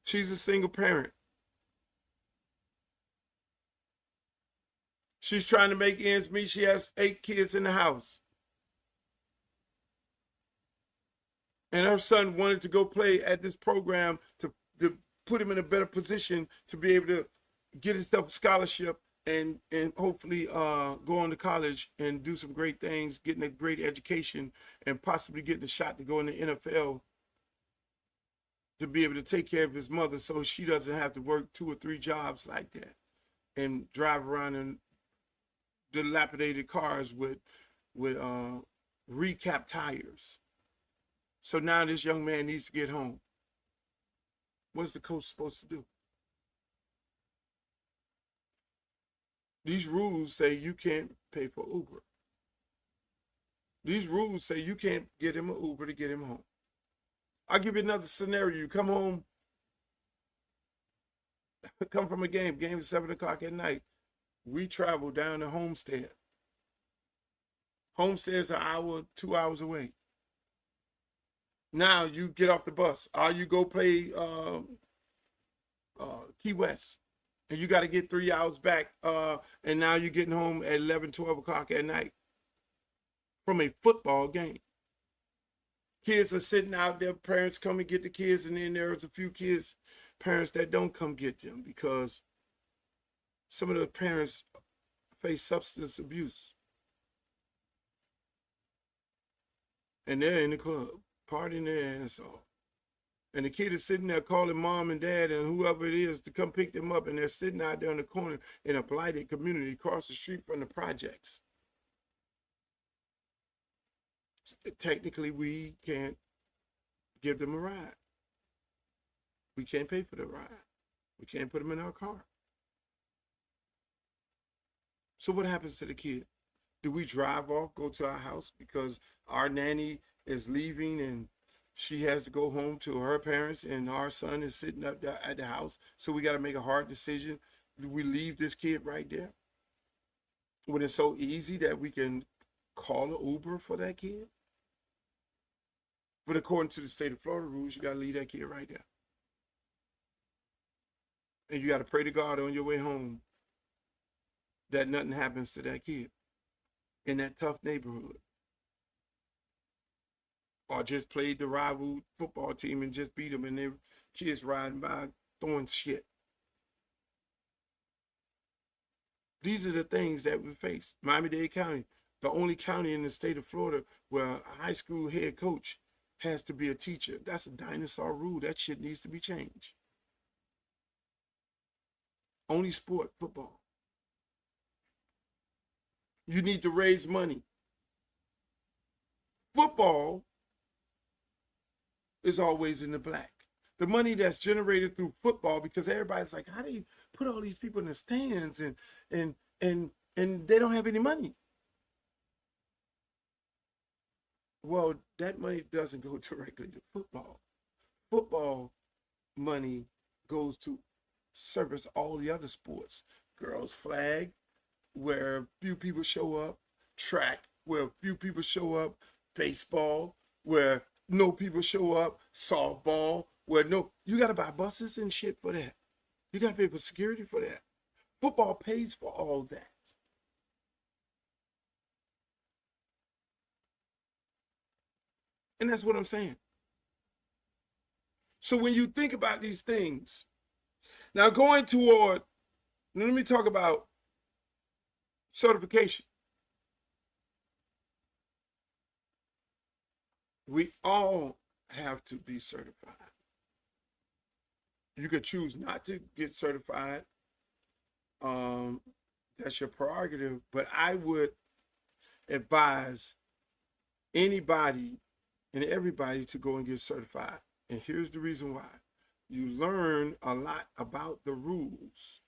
She's a single parent. She's trying to make ends meet. She has 8 kids in the house. And her son wanted to go play at this program to put him in a better position to be able to get himself a scholarship and hopefully go on to college and do some great things, getting a great education, and possibly getting a shot to go in the NFL to be able to take care of his mother so she doesn't have to work 2 or 3 jobs like that and drive around in dilapidated cars with recap tires. So now this young man needs to get home. What's the coach supposed to do? These rules say you can't pay for Uber. These rules say you can't get him an Uber to get him home. I'll give you another scenario. You come home, come from a game is 7 o'clock at night. We travel down to Homestead. Homestead's an hour, 2 hours away. Now you get off the bus, or you go play Key West, and you got to get 3 hours back, and now you're getting home at 11, 12 o'clock at night from a football game. Kids are sitting out there, parents come and get the kids, and then there's a few parents that don't come get them because some of the parents face substance abuse. And they're in the club, partying their ass off. And the kid is sitting there calling mom and dad and whoever it is to come pick them up, and they're sitting out there in the corner in a blighted community across the street from the projects. Technically, we can't give them a ride. We can't pay for the ride. We can't put them in our car. So what happens to the kid? Do we drive off, go to our house because our nanny is leaving and she has to go home to her parents and our son is sitting up there at the house? So we got to make a hard decision. Do we leave this kid right there when it's so easy that we can call an Uber for that kid? But according to the state of Florida rules, you got to leave that kid right there. And you got to pray to God on your way home that nothing happens to that kid in that tough neighborhood. Or just played the rival football team and just beat them and their kids riding by throwing shit. These are the things that we face. Miami-Dade County, the only county in the state of Florida where a high school head coach has to be a teacher. That's a dinosaur rule. That shit needs to be changed. Only sport, football. You need to raise money. Football is always in the black. The money that's generated through football, because everybody's like, how do you put all these people in the stands and they don't have any money? Well, that money doesn't go directly to football. Football money goes to service all the other sports. Girls flag, where few people show up. Track, where few people show up. Baseball, where no people show up. Softball, where no, you got to buy buses and shit for that. You got to pay for security for that. Football pays for all that. And that's what I'm saying. So when you think about these things, now going toward, let me talk about certification. We all have to be certified. You could choose not to get certified. That's your prerogative. But I would advise anybody and everybody to go and get certified. And here's the reason why. You learn a lot about the rules.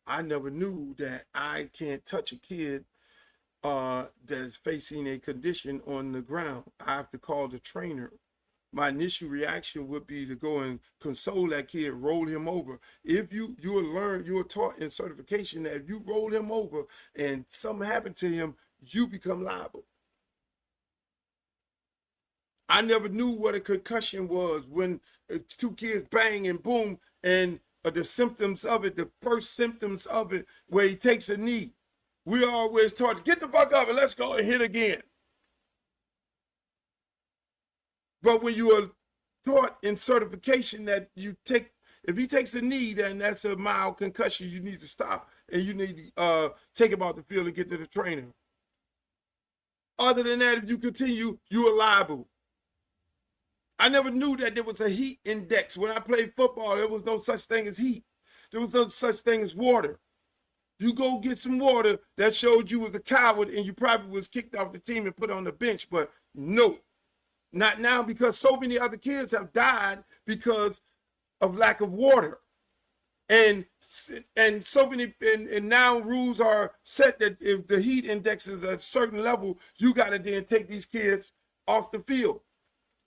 I never knew that I can't touch a kid that is facing a condition on the ground. I have to call the trainer. My initial reaction would be to go and console that kid, roll him over. If you are taught in certification that if you roll him over and something happened to him, you become liable. I never knew what a concussion was when two kids bang and boom, and the symptoms of it, the first symptoms of it, where he takes a knee. We always taught to get the fuck up and let's go and hit again. But when you are taught in certification that if he takes a knee, then that's a mild concussion, you need to stop and you need to take him off the field and get to the trainer. Other than that, if you continue, you are liable. I never knew that there was a heat index. When I played football, there was no such thing as heat. There was no such thing as water. You go get some water, that showed you was a coward and you probably was kicked off the team and put on the bench. But no, not now, because so many other kids have died because of lack of water. And so many, and now rules are set that if the heat index is at a certain level, you got to then take these kids off the field.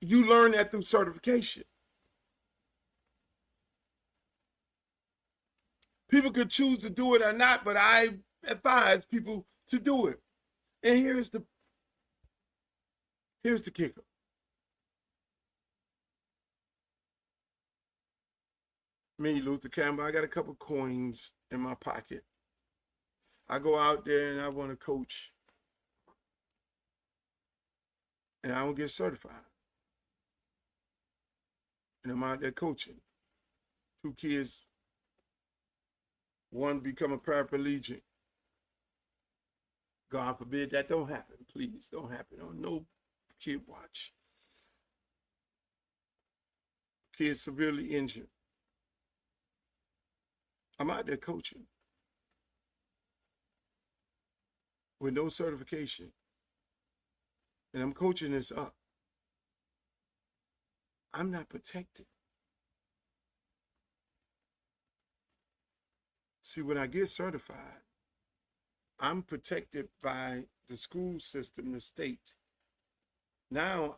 You learn that through certification. People could choose to do it or not, but I advise people to do it. And here's the kicker. Me, Luther Campbell, I got a couple coins in my pocket. I go out there and I want to coach. And I don't get certified. And I'm out there coaching. 2 kids, one become a paraplegic. God forbid that don't happen. Please don't happen on no kid watch. Kids severely injured. I'm out there coaching with no certification. And I'm coaching this up. I'm not protected. See, when I get certified, I'm protected by the school system, the state. Now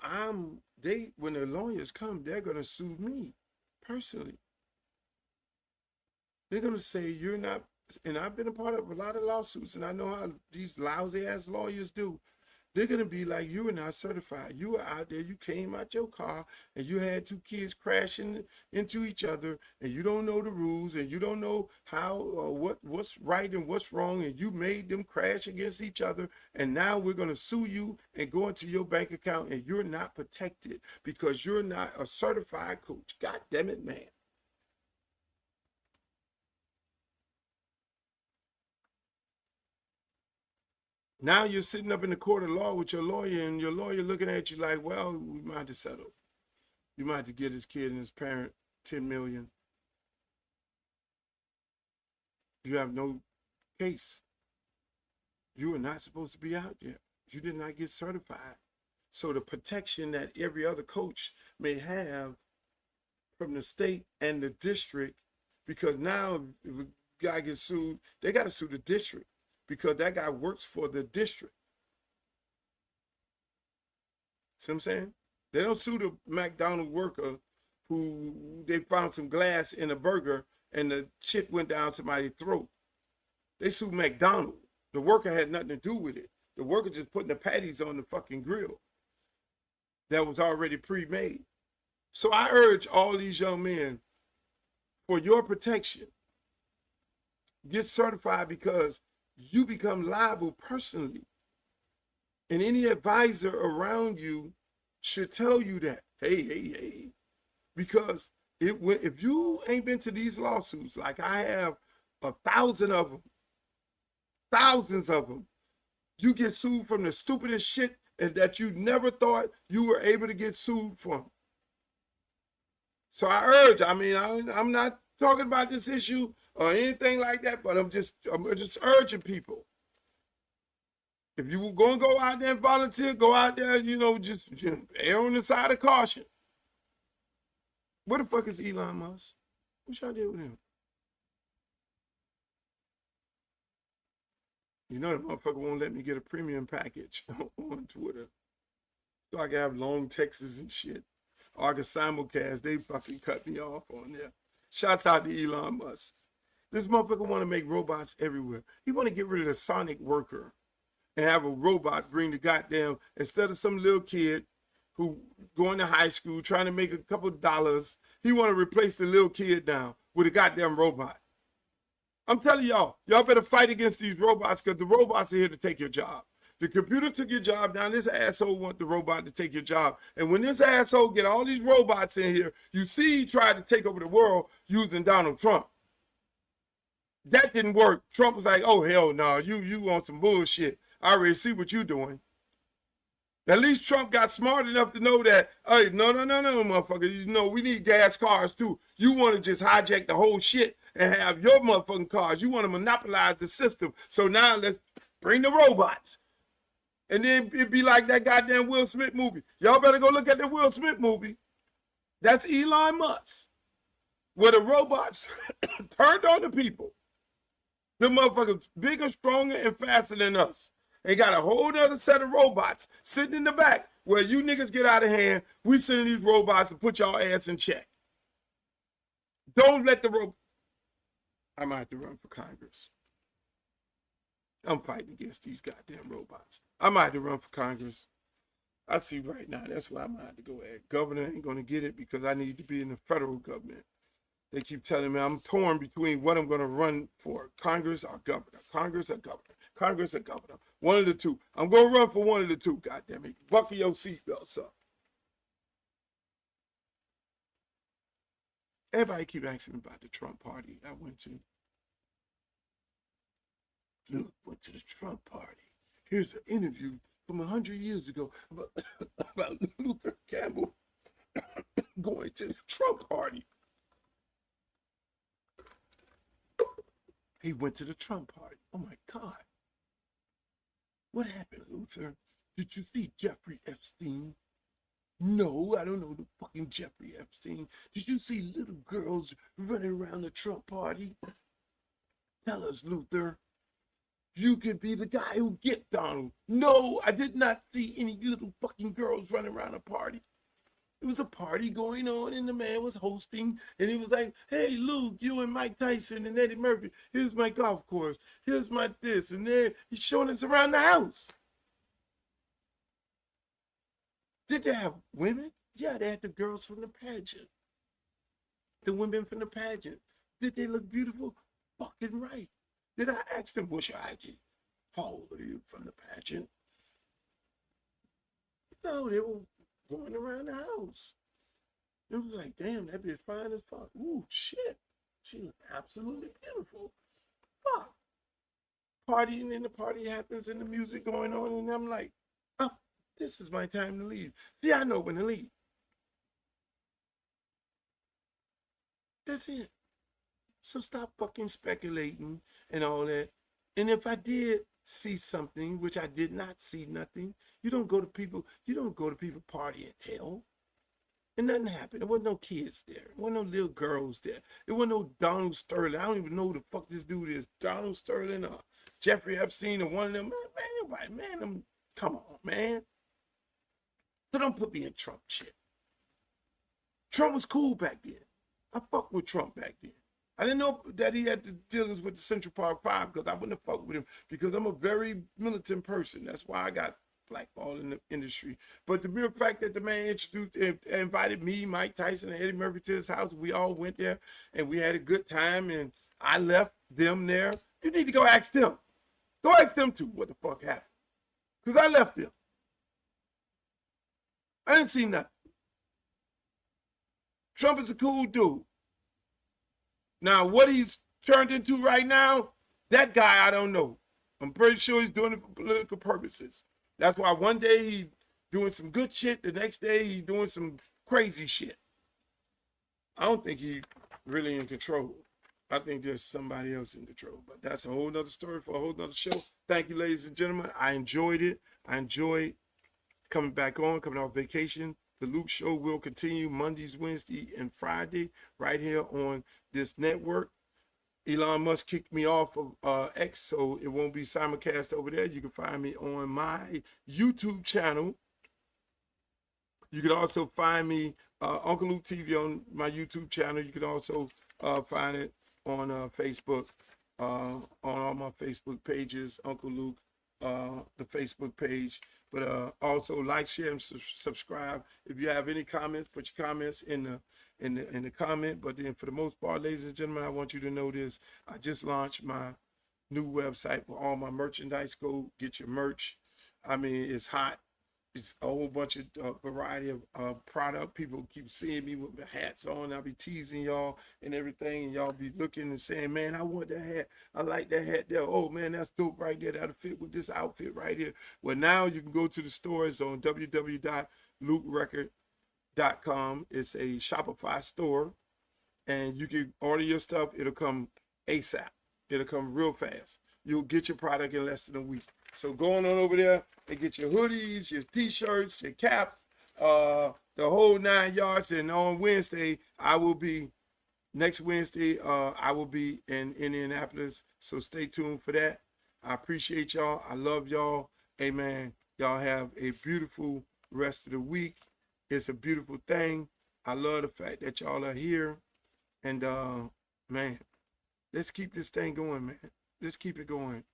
when the lawyers come, they're gonna sue me personally. They're gonna say you're not, and I've been a part of a lot of lawsuits, and I know how these lousy ass lawyers do. They're gonna be like, you were not certified. You were out there, you came out your car, and you had 2 kids crashing into each other, and you don't know the rules, and you don't know how or what's right and what's wrong, and you made them crash against each other, and now we're gonna sue you and go into your bank account, and you're not protected because you're not a certified coach. God damn it, man. Now you're sitting up in the court of law with your lawyer, and your lawyer looking at you like, well, we might have to settle. You might have to get his kid and his parent $10 million. You have no case. You are not supposed to be out there. You did not get certified. So the protection that every other coach may have from the state and the district, because now if a guy gets sued, they got to sue the district, because that guy works for the district. See what I'm saying? They don't sue the McDonald's worker who they found some glass in a burger and the shit went down somebody's throat. They sue McDonald's. The worker had nothing to do with it. The worker just putting the patties on the fucking grill that was already pre-made. So I urge all these young men, for your protection, get certified, because you become liable personally. And any advisor around you should tell you that. Hey. Because if you ain't been to these lawsuits, like I have 1,000 of them, thousands of them, you get sued from the stupidest shit and that you never thought you were able to get sued from. So I urge, I'm not talking about this issue or anything like that, but I'm just urging people. If you were going to go out there and volunteer, go out there, just err on the side of caution. What the fuck is Elon Musk? What y'all did with him? That motherfucker won't let me get a premium package on Twitter. So I can have long texts and shit. Or I can simulcast. They fucking cut me off on there. Shouts out to Elon Musk. This motherfucker want to make robots everywhere. He want to get rid of the sonic worker and have a robot bring the goddamn, instead of some little kid who going to high school trying to make a couple of dollars, he want to replace the little kid now with a goddamn robot. I'm telling y'all better fight against these robots, because the robots are here to take your job. The computer took your job. Now this asshole want the robot to take your job. And when this asshole get all these robots in here, you see he tried to take over the world using Donald Trump. That didn't work. Trump was like, oh, hell no, you want some bullshit. I already see what you're doing. At least Trump got smart enough to know that, hey, no, motherfucker, we need gas cars too. You want to just hijack the whole shit and have your motherfucking cars. You want to monopolize the system. So now let's bring the robots. And then it'd be like that goddamn Will Smith movie. Y'all better go look at the Will Smith movie. That's Elon Musk. where the robots turned on the people. The motherfuckers bigger, stronger, and faster than us. They got a whole other set of robots sitting in the back where you niggas get out of hand. We send these robots to put y'all ass in check. Don't let the robot. I might have to run for Congress. I'm fighting against these goddamn robots. I might have to run for Congress. I see right now, that's why I might have to go at. Governor ain't going to get it because I need to be in the federal government. They keep telling me I'm torn between what I'm going to run for, Congress or governor, Congress or governor, Congress or governor. One of the two. I'm going to run for one of the two, goddammit. Buckle your seatbelts up. Everybody keep asking me about the Trump party I went to. Look, went to the Trump party. Here's an interview from 100 years ago about Luther Campbell going to the Trump party. He went to the Trump party. Oh my God. What happened, Luther? Did you see Jeffrey Epstein? No, I don't know the fucking Jeffrey Epstein. Did you see little girls running around the Trump party? Tell us, Luther. You could be the guy who get Donald. No, I did not see any little fucking girls running around a party. It was a party going on and the man was hosting and he was like, hey, Luke, you and Mike Tyson and Eddie Murphy, here's my golf course, here's my this and there. He's showing us around the house. Did they have women? Yeah, they had the girls from the pageant. The women from the pageant. Did they look beautiful? Fucking right. Did I ask them, what's your ID? How old are you from the pageant? No, they were going around the house. It was like, damn, that bitch fine as fuck. Ooh, shit. She looked absolutely beautiful. Fuck. Partying and the party happens and the music going on and I'm like, oh, this is my time to leave. See, I know when to leave. That's it. So stop fucking speculating and all that. And if I did see something, which I did not see nothing, you don't go to people party and tell. And nothing happened. There wasn't no kids there. There wasn't no little girls there. There wasn't no Donald Sterling. I don't even know who the fuck this dude is. Donald Sterling or Jeffrey Epstein or one of them. Man, come on, man. So don't put me in Trump shit. Trump was cool back then. I fucked with Trump back then. I didn't know that he had the dealings with the Central Park Five because I wouldn't have fucked with him because I'm a very militant person. That's why I got blackballed in the industry. But the mere fact that the man invited me, Mike Tyson, and Eddie Murphy to his house, we all went there and we had a good time and I left them there. You need to go ask them. Go ask them too what the fuck happened. Because I left them. I didn't see nothing. Trump is a cool dude. Now, what he's turned into right now, that guy, I don't know. I'm pretty sure he's doing it for political purposes. That's why one day he's doing some good shit. The next day he's doing some crazy shit. I don't think he's really in control. I think there's somebody else in control. But that's a whole nother story for a whole nother show. Thank you, ladies and gentlemen. I enjoyed it. I enjoyed coming back on, coming off vacation. The Luke Show will continue Mondays, Wednesday, and Friday right here on this network. Elon Musk kicked me off of X, so it won't be simulcast over there. You can find me on my YouTube channel. You can also find me, Uncle Luke TV, on my YouTube channel. You can also find it on Facebook, on all my Facebook pages, Uncle Luke, the Facebook page. But also like, share, and subscribe. If you have any comments, put your comments in the comment. But then for the most part, ladies and gentlemen, I want you to know this. I just launched my new website for all my merchandise. Go get your merch. I mean, it's hot. It's a whole bunch of variety of product. People keep seeing me with my hats on. I'll be teasing y'all and everything. And y'all be looking and saying, man, I want that hat. I like that hat there. Oh, man, that's dope right there. That'll fit with this outfit right here. Well, now you can go to the stores on www.lukerecord.com. It's a Shopify store. And you can order your stuff. It'll come ASAP. It'll come real fast. You'll get your product in less than a week. So going on over there and get your hoodies, your t-shirts, your caps, the whole 9 yards. And on Wednesday, I will be next Wednesday, I will be in Indianapolis, so stay tuned for that. I appreciate y'all. I love y'all. Amen. Y'all have a beautiful rest of the week. It's a beautiful thing. I love the fact that y'all are here. And, man, let's keep this thing going, man. Let's keep it going.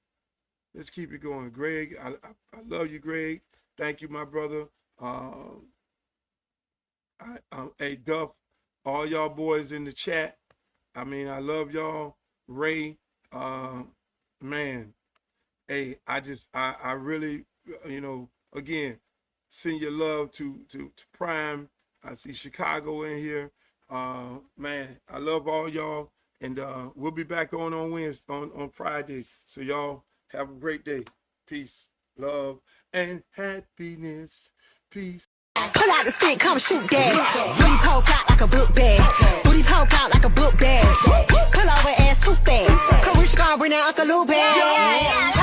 Let's keep it going. Greg, I love you, Greg. Thank you, my brother. Hey, Duff, all y'all boys in the chat. I mean, I love y'all. Ray, man. Hey, I really, again, send your love to Prime. I see Chicago in here. Man, I love all y'all. And we'll be back on Wednesday, on Friday. So y'all have a great day. Peace, love, and happiness. Peace. Pull out the stick, come shoot that. Booty poke out like a book bag. Booty poke out like a book bag. Pull over ass too fast. Come wish you gonna bring that Uncle Lou bag.